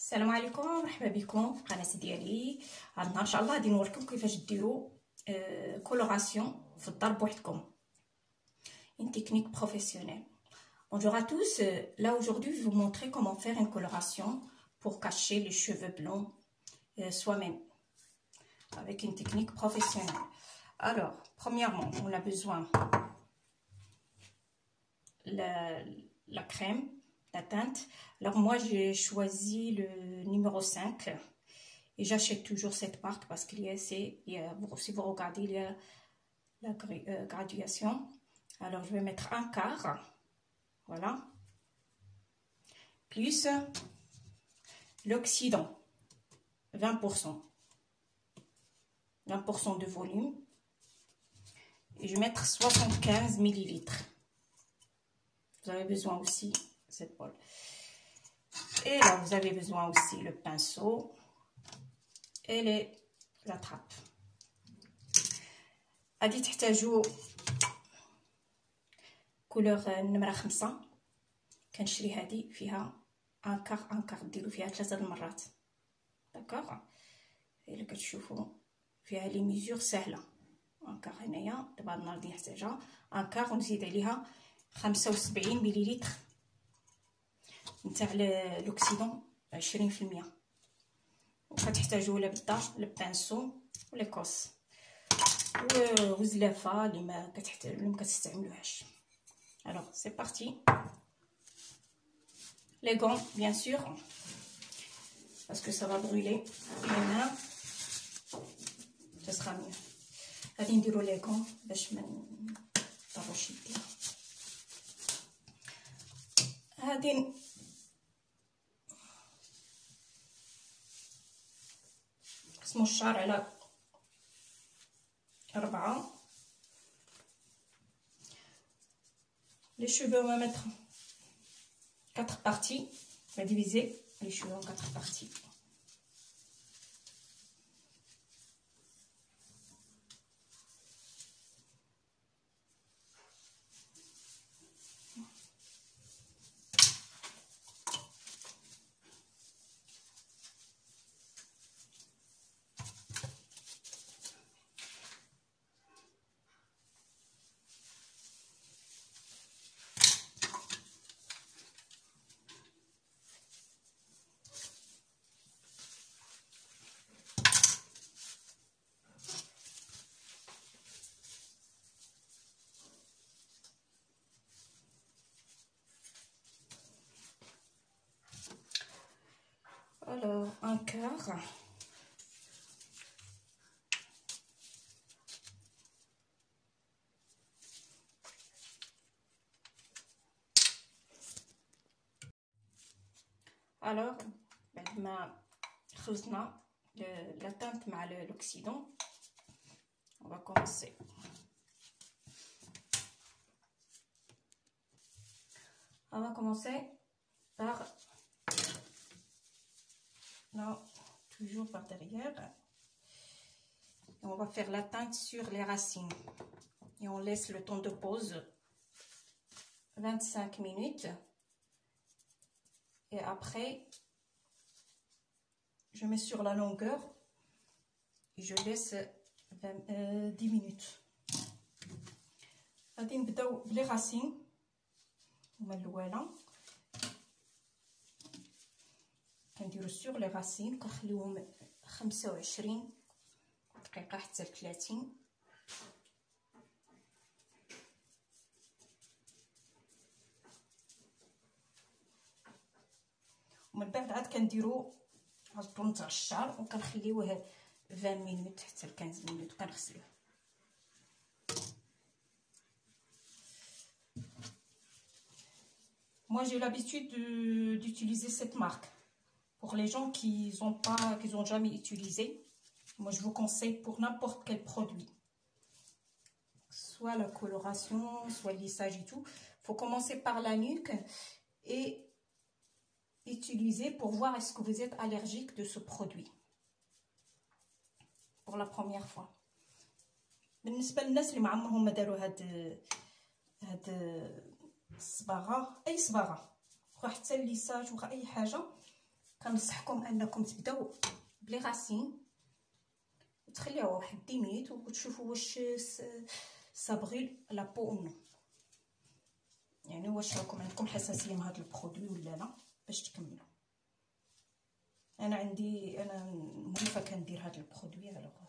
السلام عليكم، مرحبا بكم في القناه ديالي. هذا النهار ان شاء الله غادي نوريكم كيفاش ديروا كولوراسيون في الدار بوحدكم. Une technique professionnelle. Bonjour à tous. Là aujourd'hui, je vais vous montrer comment faire une coloration pour cacher les cheveux blonds soi-même avec une technique professionnelle. Alors, premièrement, on a besoin la crème, la teinte. Alors moi, j'ai choisi le numéro 5 et j'achète toujours cette marque parce qu'il y a, si vous regardez, il y a la graduation. Alors, je vais mettre un quart, voilà, plus l'oxydant, 20% de volume. Et je vais mettre 75 millilitres. Vous avez besoin aussi de cette bol. Et là, vous avez besoin aussi le pinceau et la trappe. غادي تحتاجوا كولور النمره 5. كنشري هذه فيها ان كار ديروا فيها 3 المرات. داكوغ، الا كتشوفوا فيها لي ميزور سهله. ان كار هنايا دابا النهار غادي نحتاجها ان كار، ونزيد عليها 75 مليلتر نتاع لوكسيدون 20%. وكتحتاجوا لبده البانسو وليكوس وزلافه اللي ما كتستعملوهاش. Alors c'est parti. Les gants bien sûr parce que ça va brûler les mains, ça sera mieux. غادي نديروا les gants باش ما نضروش يدينا. غادي نقسموا الشعر على 4. Les cheveux, on va mettre 4 parties. On va diviser les cheveux en 4 parties. Alors, un quart. Alors, بعد ما خلطنا la teinte مع l'oxydant, on va commencer. On va commencer par là, toujours par derrière, et on va faire la teinte sur les racines et on laisse le temps de pause 25 minutes et après je mets sur la longueur et je laisse 10 minutes. غادي نبداو بلي راسين هما الاولى. كنديرو سور لي راسين كنخليوهم 25 دقيقه حتى ل 30. ومن بعد عاد كنديرو الطون تاع الشعر وكنخليوه 20 مينوت حتى ل 15 مينوت وكنغسلوه. Moi j'ai l'habitude d'utiliser cette marque. Pour les gens qui n'ont jamais utilisé, moi je vous conseille pour n'importe quel produit, soit la coloration, soit le lissage et tout. Il faut commencer par la nuque et utiliser pour voir est-ce que vous êtes allergique de ce produit pour la première fois. بالنسبة للناس اللي ما عمرهم ما داروا هاد الصباغة، أي صباغة، حتى الليساج ولا أي حاجة، كنصحكم انكم تبداو بلي غاسين وتخليوه واحد 10 مينيت وتشوفوا واش صابغي لا بو او نو، يعني واش راكم عندكم حساسيه من هذا البرودوي ولا لا، باش تكملوا. انا مولفه كندير هذا البرودوي الوغ.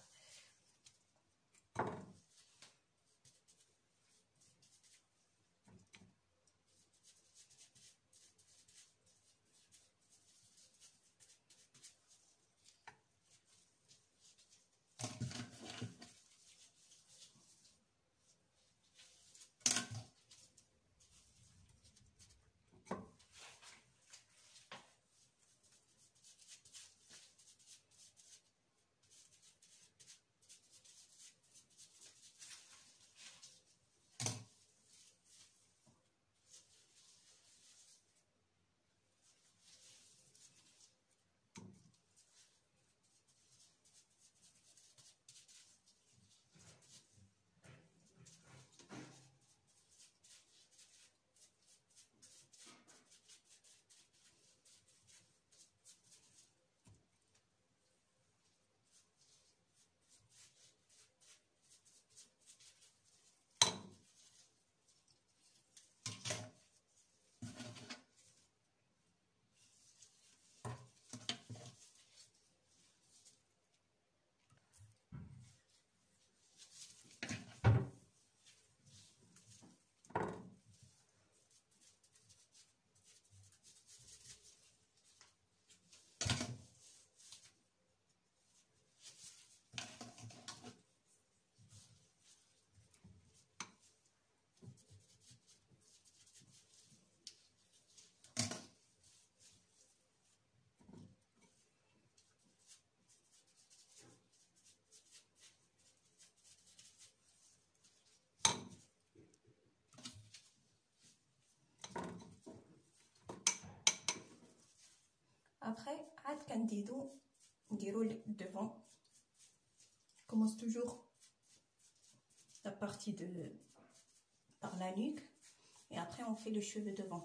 Après, عاد نديرو devant. Je commence toujours la partie par la nuque et après on fait les cheveux devant.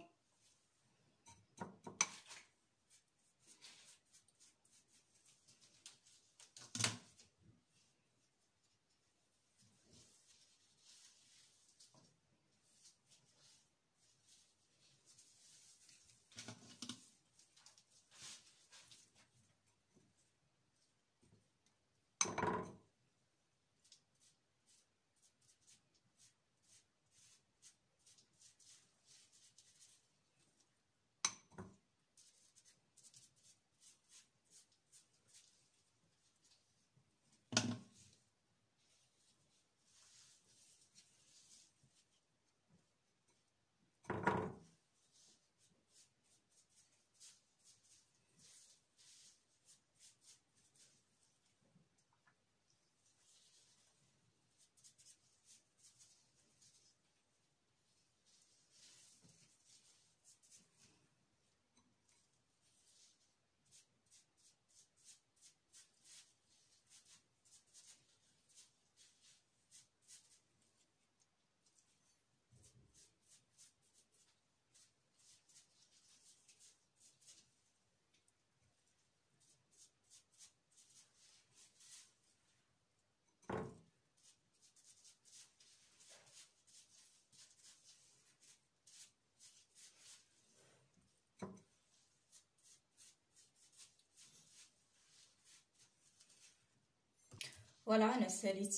Voilà, on a salé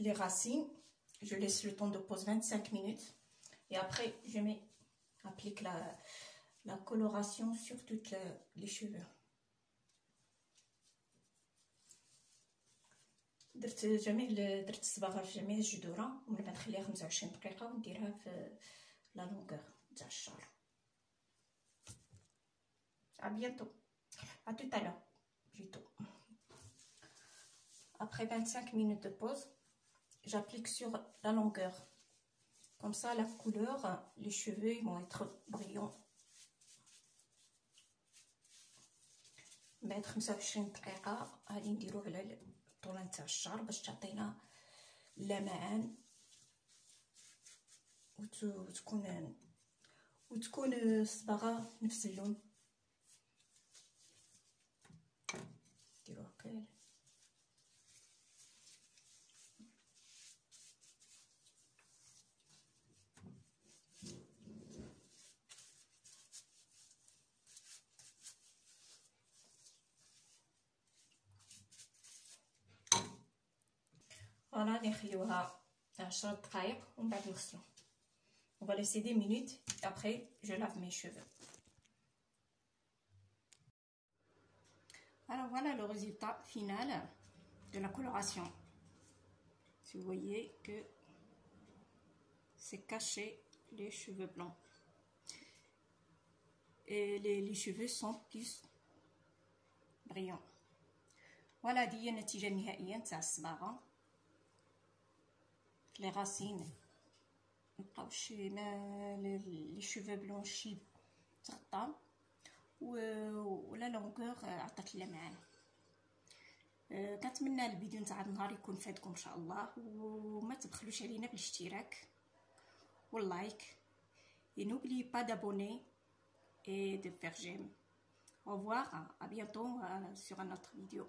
les racines. Je laisse le temps de pause 25 minutes. Et après, applique la coloration sur toutes les cheveux. درت الصباغه في جميع الجذوره ومن بعد نخليها 25 دقيقه ونديرها في لا لونغور تاع الشعر. À bientôt. À tout à l'heure. Plutôt. Après 25 minutes de pause, j'applique sur la longueur. Comme ça, la couleur, les cheveux ils vont être brillants. بعد 25 دقيقة غادي نديرو على الطولان تاع الشعر باش تعطينا لمعان وتكون الصباغة نفس اللون. فوالا نخليوها 10 دقائق ومن بعد نغسلو. On va laisser 10 minutes et après je lave mes cheveux. Alors voilà le résultat final de la coloration. Si vous voyez que c'est caché les cheveux blancs. Et les cheveux sont plus brillants. Voilà دي النتيجة النهائية نتاع الصباغة. لي غاسين مبقاوش لي شوفو بلونشي تغطى ولا لونغور عطات اللمعان. كنتمنى الفيديو نتاع النهار يكون فادكم ان شاء الله، وما تبخلوش علينا بالاشتراك واللايك. Et n'oubliez pas d'abonner et de faire j'aime. Au revoir, à bientôt sur un autre vidéo.